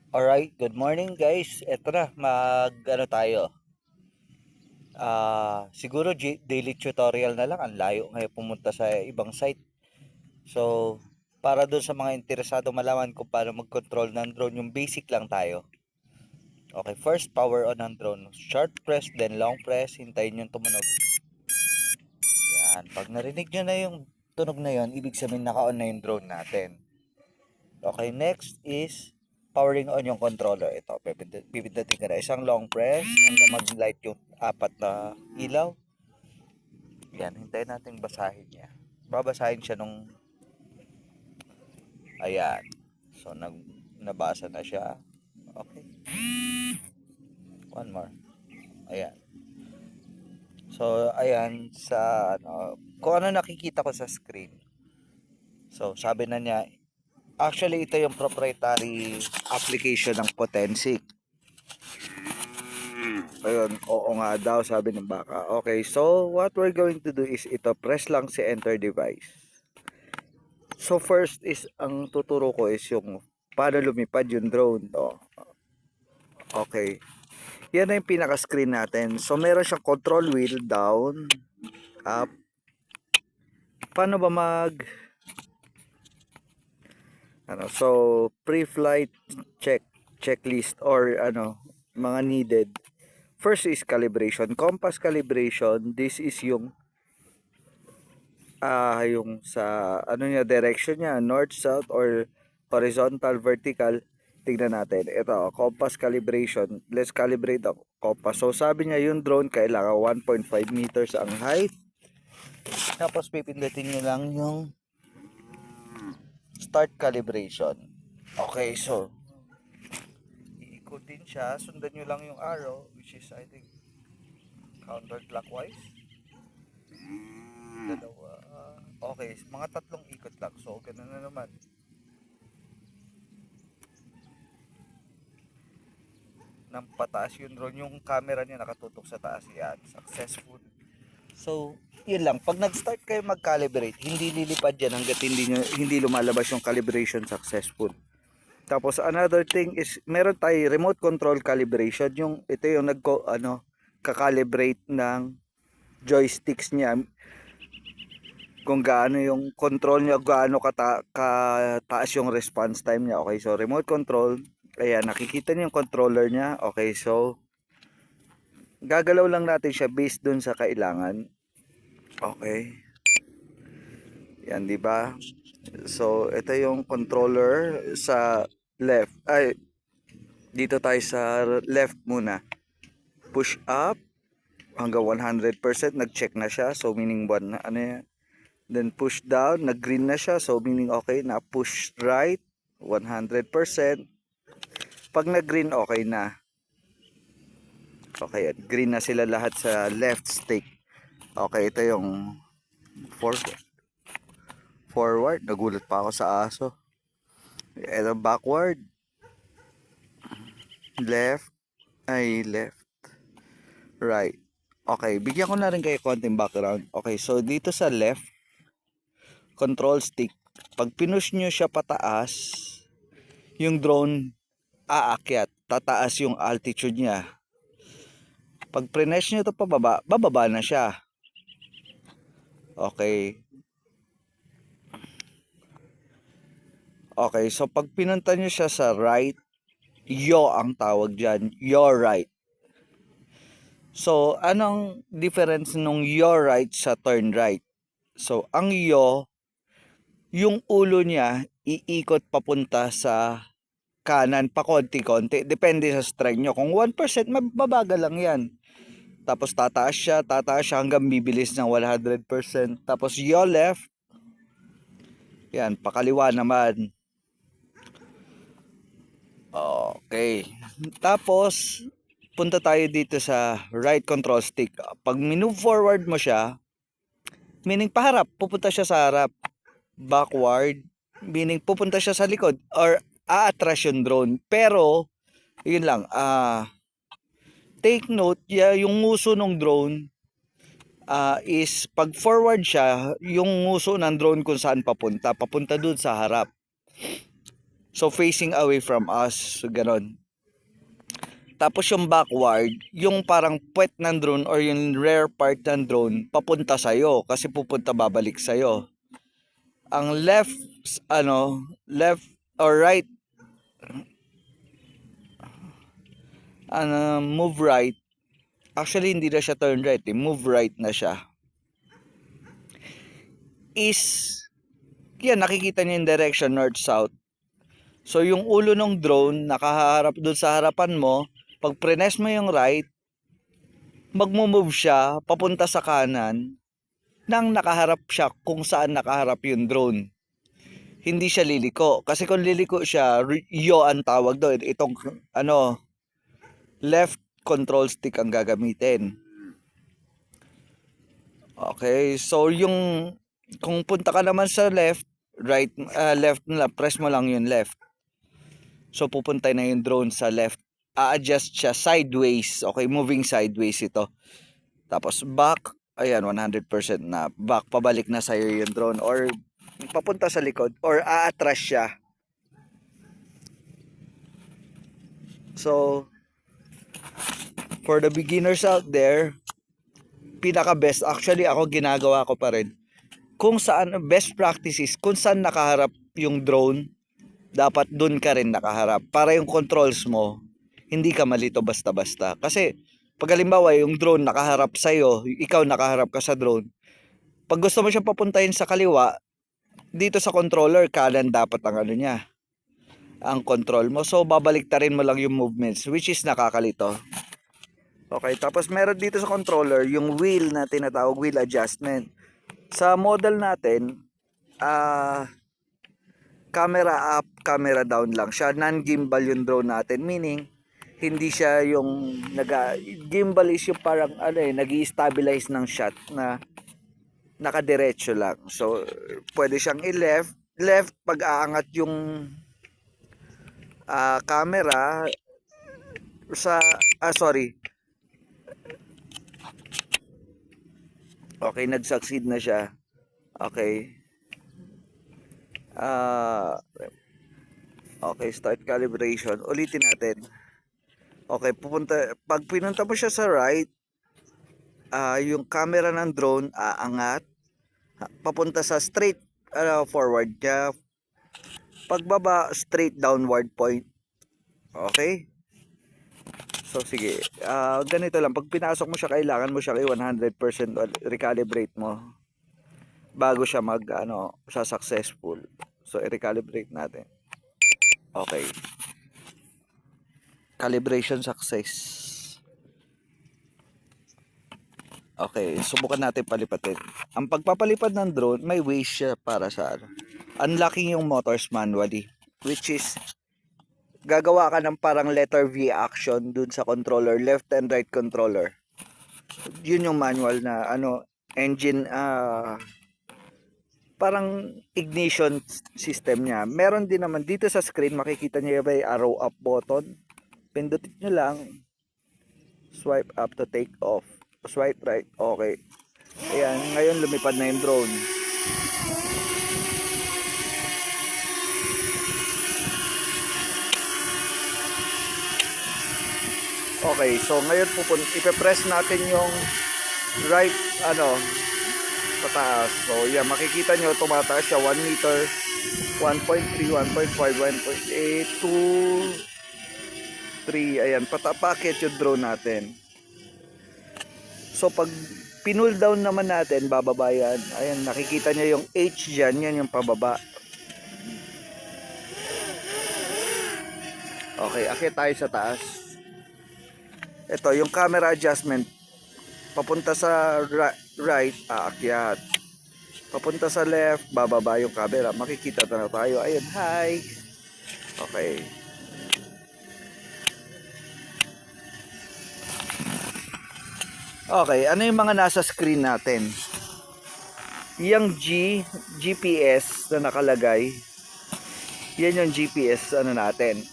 Alright, good morning guys. Eto na, ano tayo. Siguro daily tutorial na lang. Ang layo ngayon pumunta sa ibang site. So, para doon sa mga interesado malaman kung paano mag-control ng drone, yung basic lang tayo. Okay, first power on ng drone. Short press, then long press. Hintayin yung tumunog. Yan. Pag narinig nyo na yung tunog na yon, ibig sabihin naka-on na yung drone natin. Okay, next is powering on yung controller. Ito, pipindutin ka na. Isang long press hanggang mag-light yung apat na ilaw. Yan, hintayin natin basahin niya. Babasahin siya nung, ayan. So, nabasa na siya. Okay. One more. Ayan. So, ayan, kung ano nakikita ko sa screen. So, sabi na niya, actually, ito yung proprietary application ng Potensic. Ayun, oo nga daw, sabi ng baka. Okay, so what we're going to do is ito, press lang si enter device. So first is, ang tuturo ko is yung paano lumipad yung drone. Oh, okay. Yan na yung pinaka-screen natin. So meron siyang control wheel, down, up. Paano ba so pre-flight checklist or mga needed. First is calibration. Compass calibration, this is yung sa niya, direction niya, north, south, or horizontal, vertical. Tignan natin. Ito, compass calibration. Let's calibrate the compass. So, sabi niya yung drone kailangan 1.5 meters ang height. Tapos, pipindutin niyo lang yung start calibration. Okay, so, iikutin siya. Sundan niyo lang yung arrow, which is, I think, counterclockwise. Dalawa. Okay, mga tatlong ikot lang. So, ganun na naman. Ng pataas yung drone, yung camera niya nakatutok sa taas. Yan, successful. So, yun lang. Pag nag-start kayo mag-calibrate, hindi lilipad yan hanggat hindi lumalabas yung calibration successful. Tapos another thing is, meron tayo remote control calibration. Ito yung kakalibrate ng joysticks niya. Kung gaano yung control niya, gaano kataas yung response time niya. Okay, so remote control. Ayan, nakikita niyo yung controller niya. Okay, so gagalaw lang natin siya based dun sa kailangan. Okay. Yan, di ba? So, ito yung controller sa left. Ay, dito tayo sa left muna. Push up hanggang 100%, nag-check na siya. So, meaning Then push down, nag-green na siya. So, meaning okay na. Push right, 100%. Pag nag-green, okay na. Okay, green na sila lahat sa left stick. Okay, ito yung forward. Nagulat pa ako sa aso. Ito backward. Left. Right. Okay, bigyan ko na rin kayo konting background. Okay, so dito sa left, control stick. Pag pinush nyo siya pataas, yung drone aakyat. Tataas yung altitude niya. Pag press nyo ito pababa, bababa na siya. Okay. Okay, so pag pinunta nyo siya sa right, yaw ang tawag dyan. Yaw right. So, anong difference nung yaw right sa turn right? So, ang yaw, yung ulo niya, iikot papunta sa kanan pa konti-konti. Depende sa strength nyo. Kung 1%, mababagal lang yan. Tapos tataas siya hanggang bibilis ng 100%. Tapos yaw left, yan, pakaliwa naman. Okay. Tapos, punta tayo dito sa right control stick. Pag minove forward mo siya, meaning paharap, pupunta siya sa harap. Backward, meaning pupunta siya sa likod or aatras yung drone. Pero, yun lang, take note, yung nguso ng drone is pag forward siya, yung nguso ng drone kung saan papunta dun sa harap. So facing away from us, so ganon. Tapos yung backward, yung parang puwet ng drone or yung rear part ng drone papunta sa'yo kasi pupunta babalik sa'yo. Ang left, left or right, move right. Actually, hindi na siya turn right, move right na siya. Is, yan, nakikita niyo yung direction north-south. So, yung ulo ng drone, nakaharap dun sa harapan mo, pag press mo yung right, magmo-move siya papunta sa kanan nang nakaharap siya kung saan nakaharap yung drone. Hindi siya liliko. Kasi kung liliko siya, yo ang tawag doon. Itong, left control stick ang gagamitin. Okay, so yung kung punta ka naman sa left, right, left na, press mo lang yung left. So pupunta na yung drone sa left. A-adjust siya sideways. Okay, moving sideways ito. Tapos back, ayan, 100% na. Back, pabalik na sa'yo yung drone. Or papunta sa likod. Or aatras siya. So, for the beginners out there, pinaka best, actually ako ginagawa ko pa rin, kung saan best practices, kung saan nakaharap yung drone, dapat dun ka rin nakaharap para yung controls mo hindi ka malito basta-basta. Kasi pag halimbawa yung drone nakaharap sa'yo, ikaw nakaharap ka sa drone, pag gusto mo siyang papuntahin sa kaliwa, dito sa controller kanan dapat ang niya, ang control mo. So babaliktarin mo lang yung movements, which is nakakalito. Okay, tapos meron dito sa controller yung wheel na tinatawag wheel adjustment. Sa model natin, camera up, camera down lang siya. Non-gimbal yung drone natin, meaning hindi siya yung gimbal is yung parang nag-i-stabilize ng shot na nakadiretso lang. So pwede siyang left pag aangat yung camera sa sorry. Okay, nag-succeed na siya. Okay. Okay, start calibration. Ulitin natin. Okay, pag pinunta mo siya sa right, yung camera ng drone aangat papunta sa straight forward niya. Pagbaba, straight downward point. Okay? So sige, ganito lang. Pag pinasok mo siya, kailangan mo siya kay 100% recalibrate mo bago siya sa successful. So i-recalibrate natin. Okay. Calibration success. Okay, subukan natin palipatin. Ang pagpapalipad ng drone, may ways siya para sa unlocking yung motors manually, which is gagawa ka ng parang letter V action dun sa controller, left and right controller. Yun yung manual na engine parang ignition system niya. Meron din naman dito sa screen, makikita niyo yung arrow up button. Pindutin niyo lang, swipe up to take off, swipe right. Okay, ayan, ngayon lumipad na yung drone. Okay, so ngayon ipe-press natin yung right pataas. So yan, makikita nyo tumataas siya 1 meter, 1.3, 1.5, 1.8, 2, 3. Ayan, patapakit yung drone natin. So pag pinull down naman natin, bababa yan. Ayan, nakikita nyo yung H dyan, yan yung pababa. Okay, akit tayo sa taas. Ito, yung camera adjustment. Papunta sa right, aakyat. Papunta sa left, bababa yung camera. Makikita na tayo. Ayun, hi. Okay. Okay, ano yung mga nasa screen natin? Yung GPS na nakalagay. Yan yung GPS natin.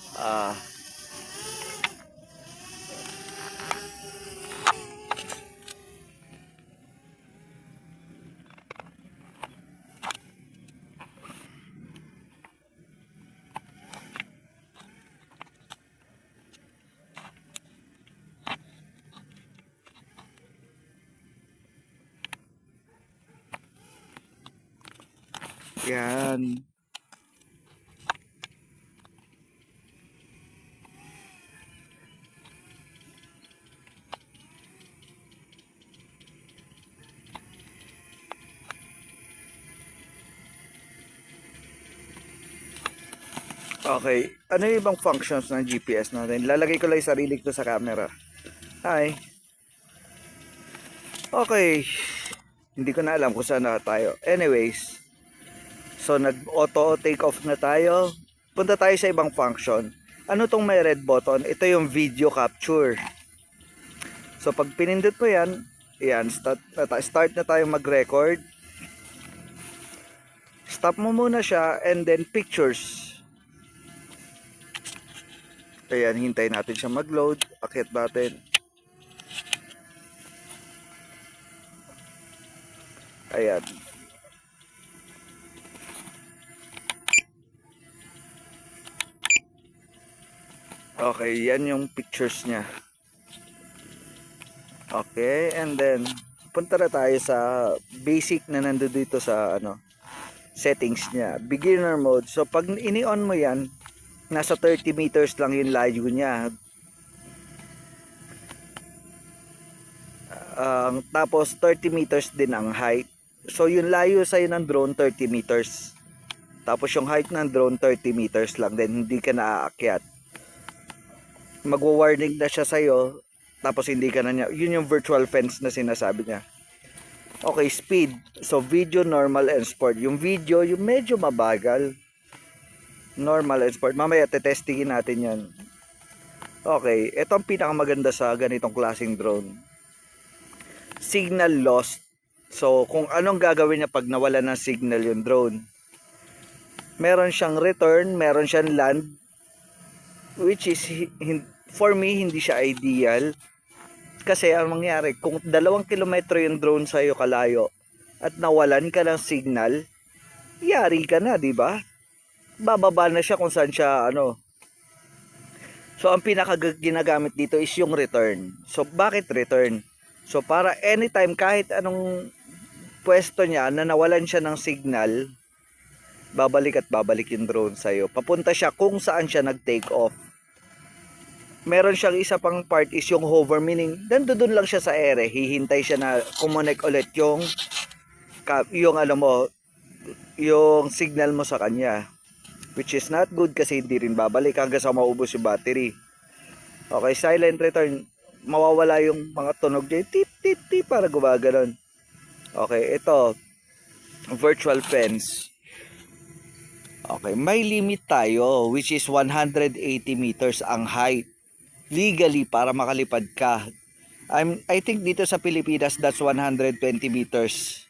Yan. Okay. Ano yung ibang functions ng GPS natin? Lalagay ko lang yung sarili ko sa camera. Hi. Okay. Hindi ko na alam kung saan na tayo. Anyways. So, nag-auto take off na tayo. Punta tayo sa ibang function. Ano tong may red button? Ito yung video capture. So, pag pinindot mo yan, start na tayo mag-record. Stop mo muna siya and then pictures. Ayan, hintayin natin siya mag-load. Akit natin. Ayan. Okay, yan yung pictures niya. Okay, and then punta na tayo sa basic na nando dito sa settings niya. Beginner mode. So pag ini-on mo yan, nasa 30 meters lang yung layo niya. Tapos 30 meters din ang height. So yung layo sa'yo ng drone 30 meters. Tapos yung height ng drone 30 meters lang din, hindi ka naaakyat. Magwa-warning na siya sa'yo, tapos hindi ka na niya. Yun yung virtual fence na sinasabi niya. Okay, speed. So video, normal, and sport. Yung video, yung medyo mabagal. Normal and sport. Mamaya tetestingin natin yan. Okay, ito ang pinakamaganda sa ganitong klaseng drone. Signal lost. So kung anong gagawin niya pag nawala ng signal yung drone. Meron siyang return, meron siyang land. Which is, for me, hindi siya ideal. Kasi ang mangyari, kung 2 kilometro yung drone sa'yo kalayo at nawalan ka ng signal, yari ka na, di ba? Bababa na siya kung saan siya So ang ginagamit dito is yung return. So bakit return? So para anytime kahit anong pwesto niya na nawalan siya ng signal, babalik at babalik yung drone sa'yo. Papunta siya kung saan siya nag-take off. Meron siyang isa pang part is yung hover, meaning nandoon lang siya sa ere, hihintay siya na kumonek ulit yung yung signal mo sa kanya. Which is not good kasi hindi rin babalik hanggang sa maubos yung battery. Okay, silent return. Mawawala yung mga tunog niya. Tip, tip, tip para gumaganon. Okay, ito. Virtual fence. Okay, may limit tayo which is 180 meters ang height. Legally para makalipad ka. I think dito sa Pilipinas that's 120 meters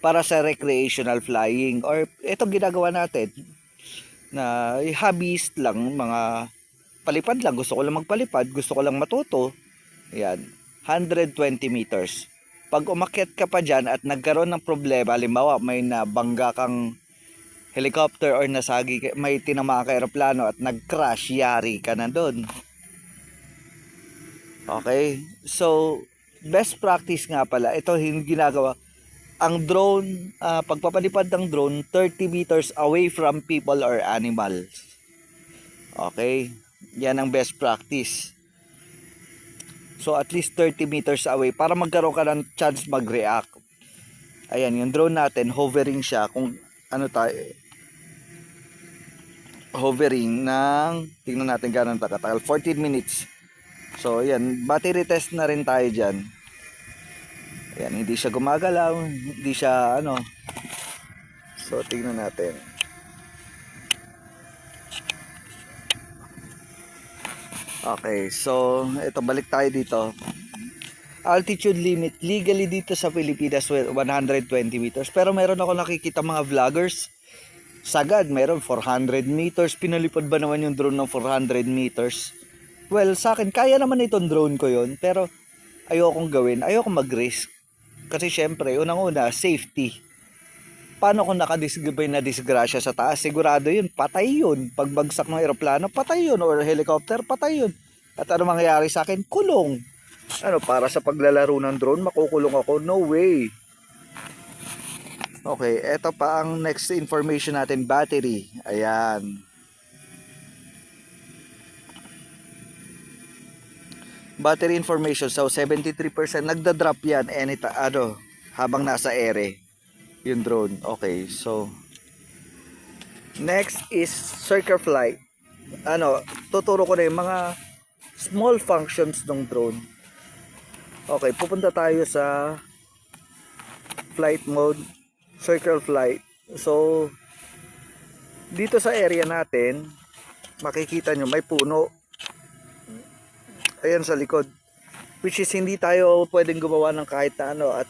para sa recreational flying or itong ginagawa natin na hobbyist lang, mga palipad lang, gusto ko lang magpalipad, gusto ko lang matuto. Yan, 120 meters. Pag umakyat ka pa dyan at nagkaroon ng problema, halimbawa may nabangga kang helicopter or may tinamaan ka aeroplano at nag-crash, yari ka na doon. Okay, so best practice nga pala, ito yung ginagawa. Ang drone, pagpapalipad ng drone, 30 meters away from people or animals. Okay, yan ang best practice. So at least 30 meters away para magkaroon ka ng chance mag-react. Ayan, yung drone natin, hovering siya. Kung hovering ng, tingnan natin gano'n katagal, 14 minutes. So yan, battery test na rin tayo dyan. Ayan, hindi siya gumagalaw, hindi siya So tingnan natin. Okay, so ito, balik tayo dito. Altitude limit legally dito sa Pilipinas 120 meters. Pero meron ako nakikita mga vloggers, sagad meron 400 meters. Pinalipad ba naman yung drone ng 400 meters? Well, sa akin kaya naman itong drone ko yon, pero ayokong gawin, ayokong mag-risk. Kasi syempre, unang-una, safety. Paano kung nakadisgabay na disgrasya sa taas? Sigurado yun, patay yun. Pagbagsak ng aeroplano, patay yun. Or helicopter, patay yun. At ano mangyayari sa akin? Kulong. Para sa paglalaro ng drone, makukulong ako? No way. Okay, eto pa ang next information natin, battery. Ayan. Battery information. So 73% nagda-drop yan habang nasa ere yung drone. Okay, so next is circle flight. Tuturo ko na yung mga small functions ng drone. Okay, pupunta tayo sa flight mode, circle flight. So dito sa area natin, makikita nyo may puno. Ayan sa likod. Which is hindi tayo pwedeng gumawa ng kahit na ano, at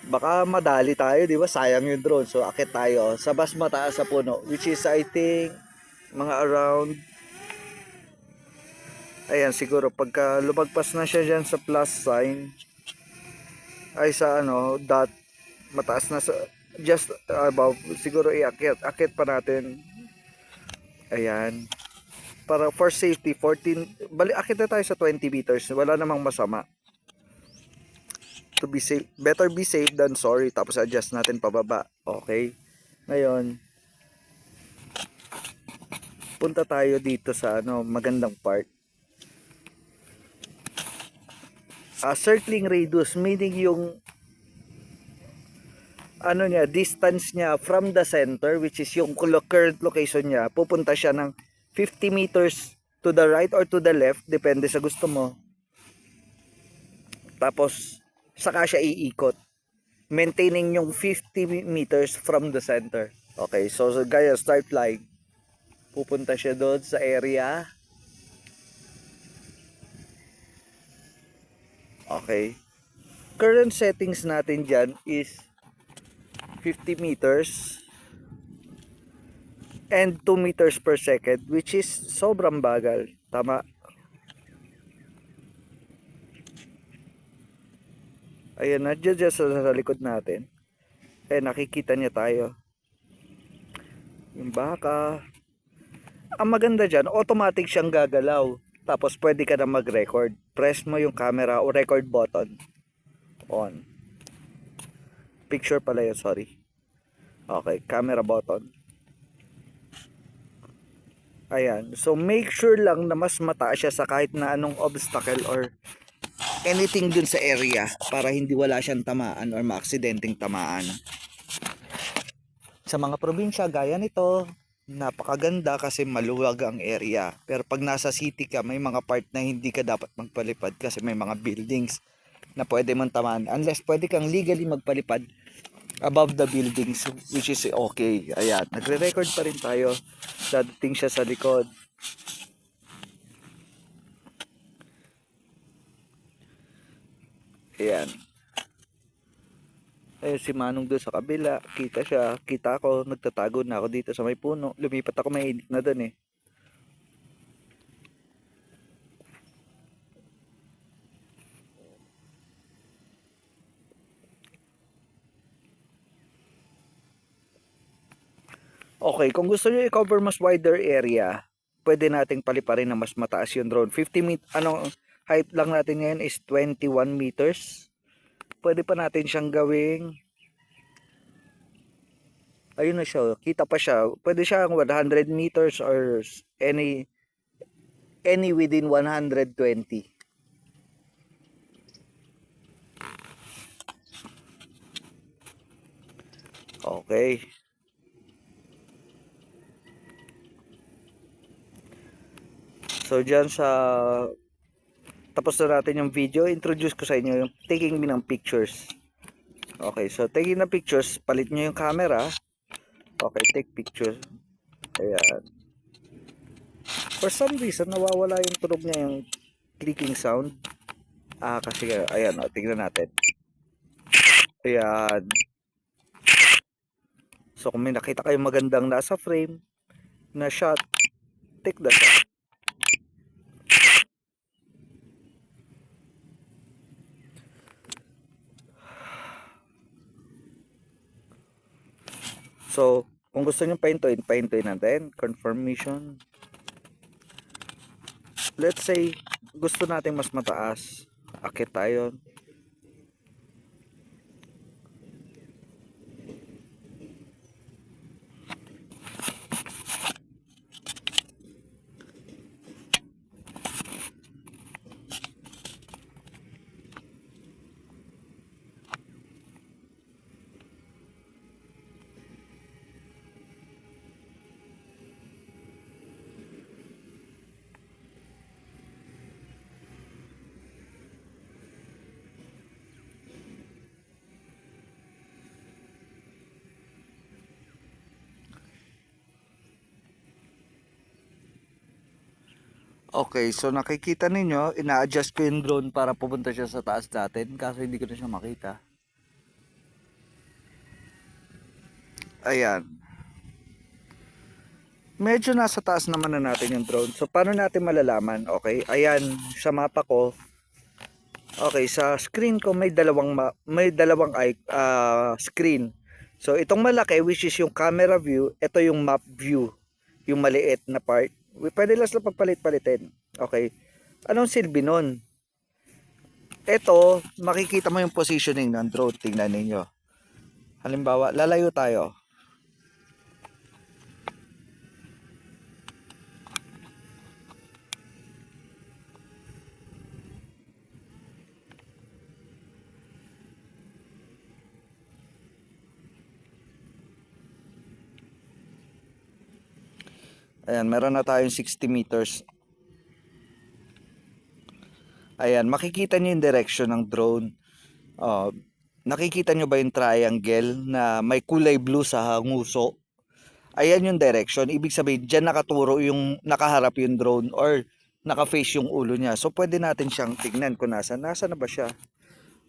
baka madali tayo, di ba? Sayang yung drone. So akit tayo sa mas mataas sa puno, which is I think mga around, ayan, siguro pagka lumagpas na siya dyan sa plus sign, ay sa dot, mataas na sa just above, siguro akit pa natin. Ayan, para for safety 14, akit na tayo sa 20 meters, wala namang masama. To be safe, better be safe than sorry. Tapos adjust natin pababa. Okay, ngayon punta tayo dito sa magandang part. Circling radius, meaning yung distance niya from the center, which is yung current location niya, pupunta siya ng 50 meters to the right or to the left, depende sa gusto mo. Tapos saka siya iikot, maintaining yung 50 meters from the center. Okay, so gaya start flying, pupunta siya doon sa area. Okay, current settings natin dyan is 50 meters and 2 meters per second, which is sobrang bagal. Tama. Ayan, nandiyan dyan sa likod natin. Nakikita niya tayo. Yung baka. Ang maganda dyan, automatic siyang gagalaw. Tapos pwede ka na mag-record. Press mo yung camera o record button. On. Picture pala yun, sorry. Okay, camera button. Ayan. So make sure lang na mas mataas siya sa kahit na anong obstacle or anything dun sa area, para hindi wala siyang tamaan or maaksidenteng tamaan. Sa mga probinsya gaya nito, napakaganda kasi maluwag ang area. Pero pag nasa city ka, may mga part na hindi ka dapat magpalipad kasi may mga buildings na pwede mong tamaan. Unless pwede kang legally magpalipad above the buildings, which is okay. Ayan, nagre-record pa rin tayo. Dating siya sa likod. Ayan. Ayun si Manong doon sa kabila. Kita siya. Kita ako. Nagtatago na ako dito sa may puno. Lumipat ako, mainit na doon eh. Okay, kung gusto nyo i-cover mas wider area, pwede nating paliparin na mas mataas yung drone. 50 height lang natin ngayon is 21 meters. Pwede pa natin siyang gawing, ayun na siya, kita pa siya. Pwede siyang 100 meters or any within 120. Okay. So dyan sa tapos na natin yung video, introduce ko sa inyo yung taking me ng pictures. Okay, so taking ng pictures, palit nyo yung camera. Okay, take pictures. Ayan. For some reason, nawawala yung tunog niya, yung clicking sound. Kasi ayan, tingnan natin. Ayan. So kung may nakita kayong magandang nasa frame na shot, take the shot. So, kung gusto nyo pahintuin natin. Confirmation. Let's say, gusto natin mas mataas. Akit tayo. Okay, so nakikita ninyo, ina-adjust ko yung drone para pupunta siya sa taas natin kasi hindi ko na siya makita. Ayan. Medyo nasa taas naman na natin yung drone. So paano natin malalaman? Okay, ayan sa mapa ko. Okay, sa screen ko may dalawang screen. So itong malaki which is yung camera view, ito yung map view, yung maliit na part. Pwede lang sila pagpalit-palitin. Okay. Anong silbi nun? Ito, makikita mo yung positioning ng drone. Tingnan ninyo. Halimbawa, lalayo tayo. Ayan, meron na tayong 60 meters. Ayan, makikita nyo yung direction ng drone. Nakikita nyo ba yung triangle na may kulay blue sa nguso? Ayan yung direction. Ibig sabihin, dyan nakaturo yung nakaharap yung drone or naka-face yung ulo niya. So, pwede natin siyang tignan kung nasa na ba siya.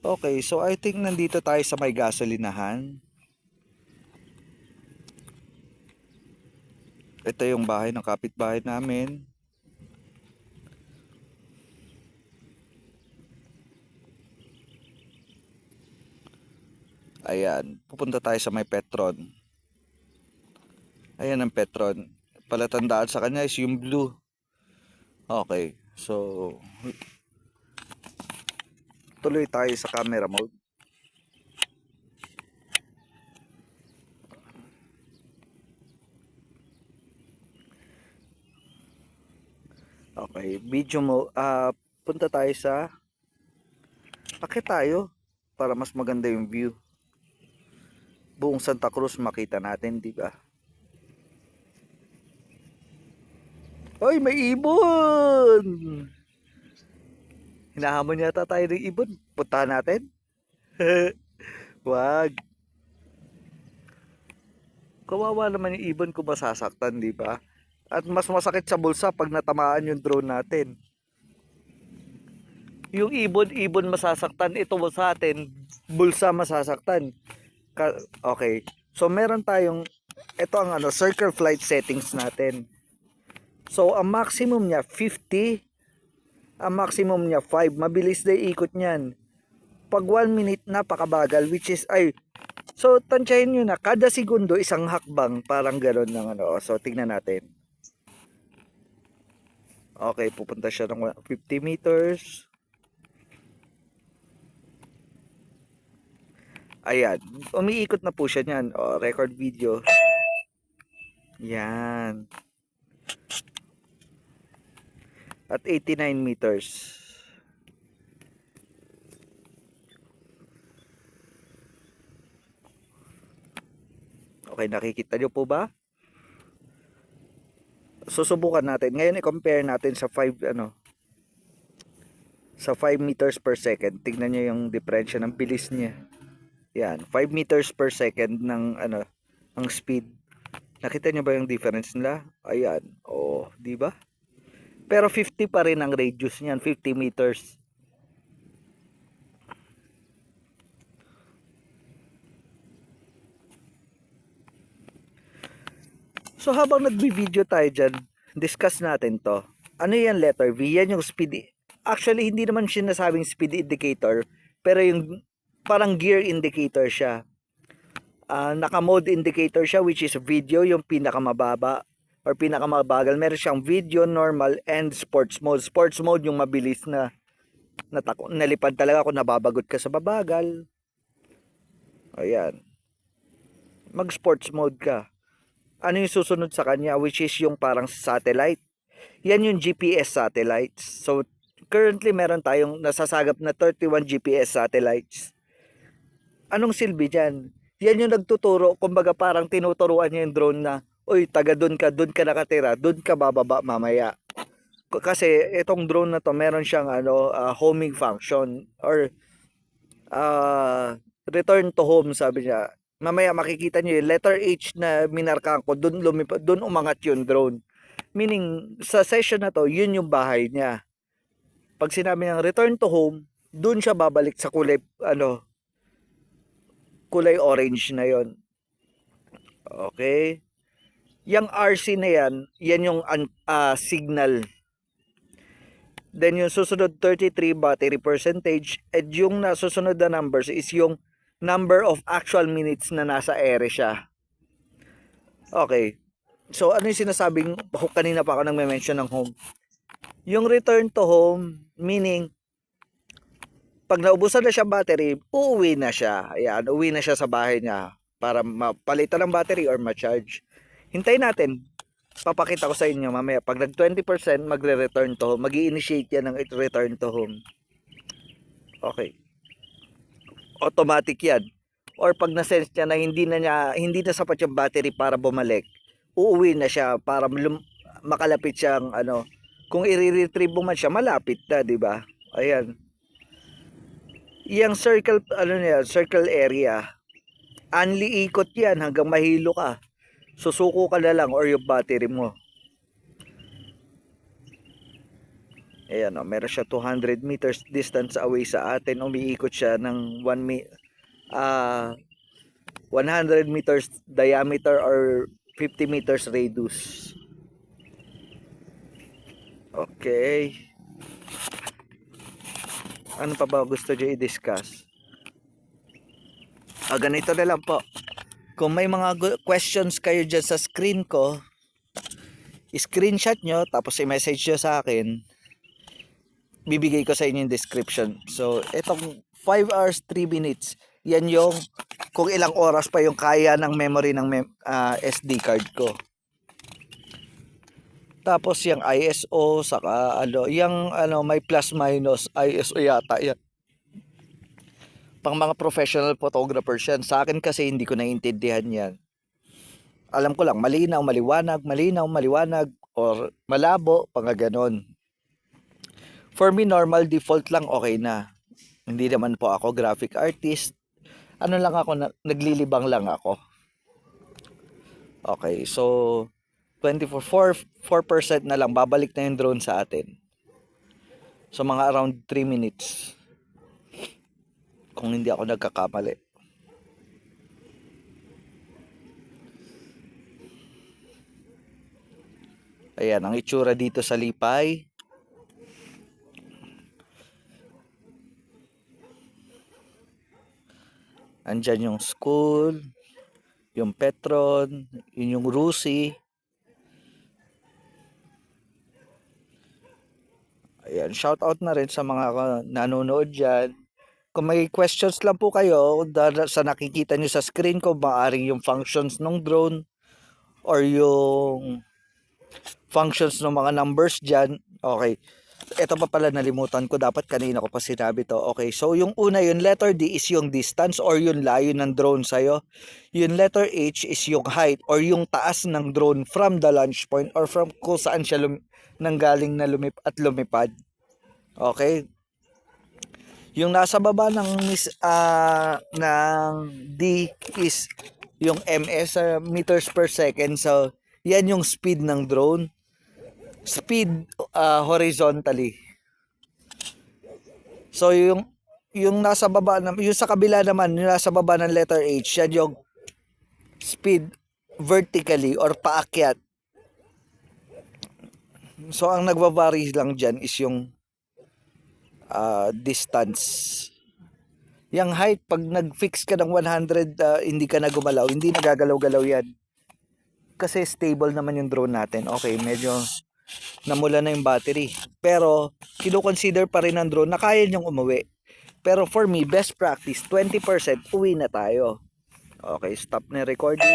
Okay, so I think nandito tayo sa may gasolinahan. Ito yung bahay ng kapitbahay namin. Ayan, pupunta tayo sa may Petron. Ayan ang Petron. Palatandaan sa kanya is yung blue. Okay, so tuloy tayo sa camera mode. Okay, video mo. Punta tayo sa akit tayo para mas maganda yung view. Buong Santa Cruz makita natin, di ba? Oy, may ibon! Hinahamon yata tayo ng ibon. Punta natin. Wag. Kawawa naman yung ibon kung masasaktan, di ba? At mas masakit sa bulsa pag natamaan yung drone natin. Yung ibon masasaktan, ito sa atin, bulsa masasaktan. Okay. So meron tayong ito ang circle flight settings natin. So ang maximum niya 50, ang maximum niya 5. Mabilis na ikot niyan. Pag 1 minute napakabagal, which is so tansyahin niyo na kada segundo isang hakbang, parang ganoon ng So tingnan natin. Okay, pupunta siya ng 50 meters. Ayan, umiikot na po siya niyan. Record video. Yan. At 89 meters. Okay, nakikita nyo po ba? Susubukan natin. Ngayon i-compare natin sa 5 sa 5 meters per second. Tingnan nyo yung diferensya ng bilis niya. Yan, 5 meters per second ng ang speed. Nakita nyo ba yung difference nila? Ayan. Oh, di ba? Pero 50 pa rin ang radius niyan, 50 meters. So habang nagbi-video tayo dyan, discuss natin to. Ano yan letter V? Yan yung speed. Actually, hindi naman sinasabing speed indicator, pero yung parang gear indicator siya. Naka-mode indicator siya, which is video, yung pinakamababa or pinakamabagal. Meron siyang video, normal, and sports mode. Sports mode yung mabilis na nalipad talaga kung nababagot ka sa babagal. Ayan. Mag sports mode ka. Ano yung susunod sa kanya, which is yung parang satellite. Yan yung GPS satellites. So currently meron tayong nasasagap na 31 GPS satellites. Anong silbi dyan? Yan yung nagtuturo, kumbaga parang tinuturuan niya yung drone na, uy, taga doon ka nakatira, doon ka bababa mamaya. Kasi itong drone na to, meron siyang homing function or return to home, sabi niya. Mamaya makikita niyo yung letter H na minarkahan ko, doon umangat yung drone. Meaning, sa session na to, yun yung bahay niya. Pag sinabi niyang return to home, dun siya babalik sa kulay orange na yon. Okay? Yung RC na yan yung signal. Then yung susunod 33 battery percentage, and yung nasusunod na numbers is yung number of actual minutes na nasa ere siya. Okay. So ano yung sinasabing, kanina pa ako nagme-mention ng home. Yung return to home, meaning pag naubusan na siya battery, uuwi na siya. Ayan, uwi na siya sa bahay niya para mapalitan ng battery or ma-charge. Hintayin natin. Papakita ko sa inyo mamaya. Pag nag 20%, magre-return to home. Mag-i-initiate yan ng return to home. Okay. Automatic yan. Or pag na-sense niya na hindi na sapat yung battery para bumalik, uuwi na siya para makalapit siyang kung i-retrieve mo man siya, malapit na, di ba? Ayan. Yung circle, circle area, only ikot yan hanggang mahilo ka. Susuko ka na lang or yung battery mo. Ayan, meron siya 200 meters distance away sa atin. Umiikot siya ng 100 meters diameter or 50 meters radius. Okay. Ano pa ba gusto nyo i-discuss? Ganito na lang po. Kung may mga questions kayo dyan sa screen ko, screenshot nyo, tapos i-message nyo sa akin. Bibigay ko sa inyo yung description. So, itong 5 hours, 3 minutes, yan yung kung ilang oras pa yung kaya ng memory ng SD card ko. Tapos yung ISO, saka yung may plus minus, ISO yata yan. Pang mga professional photographers yan. Sa akin kasi hindi ko naiintindihan yan. Alam ko lang, malinaw, maliwanag, or malabo, pang ganon. For me, normal default lang, okay na. Hindi naman po ako graphic artist. Ano lang ako, naglilibang lang ako. Okay, so 4% na lang, babalik na yung drone sa atin. So mga around 3 minutes. Kung hindi ako nagkakamali. Ayan, ang itsura dito sa Lipay. Andyan yung school, yung Petron, yun yung Rusi. Ayan, shout out na rin sa mga nanonood dyan. Kung may questions lang po kayo sa nakikita nyo sa screen ko, maaaring yung functions ng drone or yung functions ng mga numbers dyan. Okay. Ito pa pala nalimutan ko. Dapat kanina ko pa sinabi to. Okay. So yung una, yung letter D is yung distance or yung layo ng drone sa'yo. Yung letter H is yung height or yung taas ng drone from the launch point or from kung saan siya nanggaling na lumipad. Okay. Yung nasa baba ng D is yung ms, meters per second. So, yan yung speed ng drone. Speed horizontally. So, yung nasa baba, yung sa kabila naman, yung nasa baba ng letter H, yan yung speed vertically or paakyat. So, ang nagvavary lang dyan is yung distance. Yung height, pag nag-fix ka ng 100, hindi ka na gumalaw, hindi nagagalaw-galaw yan. Kasi stable naman yung drone natin. Okay, medyo namula na yung battery. Pero, kino-consider pa rin ng drone na kaya niyang umuwi. Pero for me, best practice, 20%, uwi na tayo. Okay, stop na recording.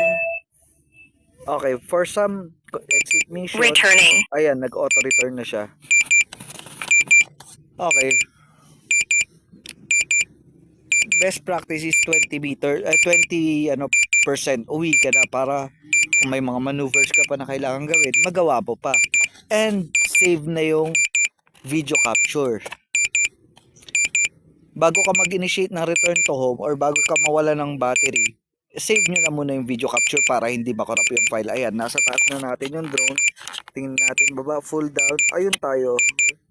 Okay, for some exit mission. Returning. Ayan, nag-auto-return na siya. Okay. Best practice is 20% uwi ka na para kung may mga maneuvers ka pa na kailangan gawin, magawa mo pa. And save na yung video capture. Bago ka mag-initiate ng return to home or bago ka mawala ng battery, save nyo na muna yung video capture para hindi makorap yung file. Ayan, nasa taas na natin yung drone. Tingnan natin baba, full down. Ayun tayo.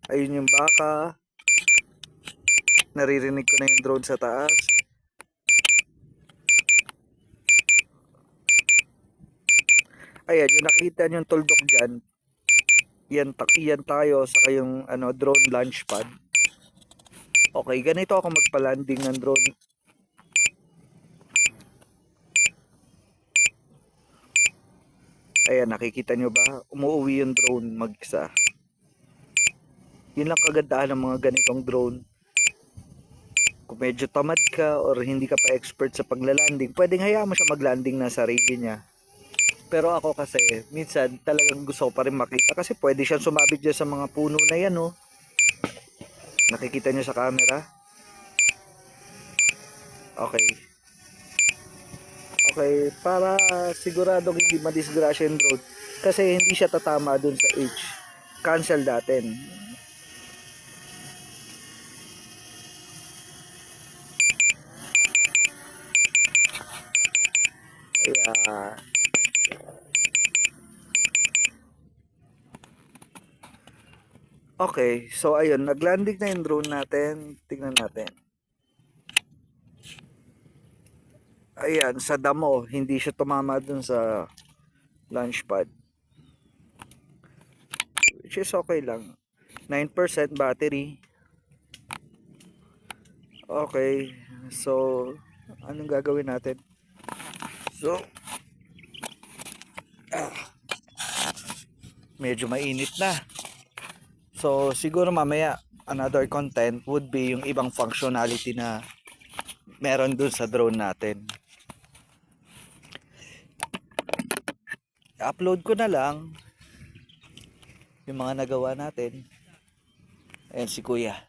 Ayun yung baka. Naririnig ko na yung drone sa taas. Ayan, yung nakita nyo yung tuldok dyan. Yan tayo sa yung drone launch pad. Okay, ganito ako magpa-landing ng drone. Ayan, nakikita nyo ba? Umuuwi yung drone mag-isa. Yun lang kagandahan ng mga ganitong drone. Kung medyo tamad ka or hindi ka pa expert sa paglalanding, pwedeng hayaan mo siya maglanding na sarili niya. Pero ako kasi, minsan talagang gusto ko pa rin makita kasi pwede siyang sumabit dyan sa mga puno na yan, oh. Nakikita nyo sa camera? Okay. Okay, para siguradong hindi madisgrasya yung drone kasi hindi siya tatama dun sa H. Cancel natin. Ayan. Okay, so ayun, naglanding na yung drone natin. Tingnan natin. Ayan, sa damo, hindi siya tumama dun sa launch pad. Which is okay lang. 9% battery. Okay, so anong gagawin natin? So, medyo mainit na. So, siguro mamaya, another content would be yung ibang functionality na meron dun sa drone natin. Upload ko na lang yung mga nagawa natin. Ayan si Kuya.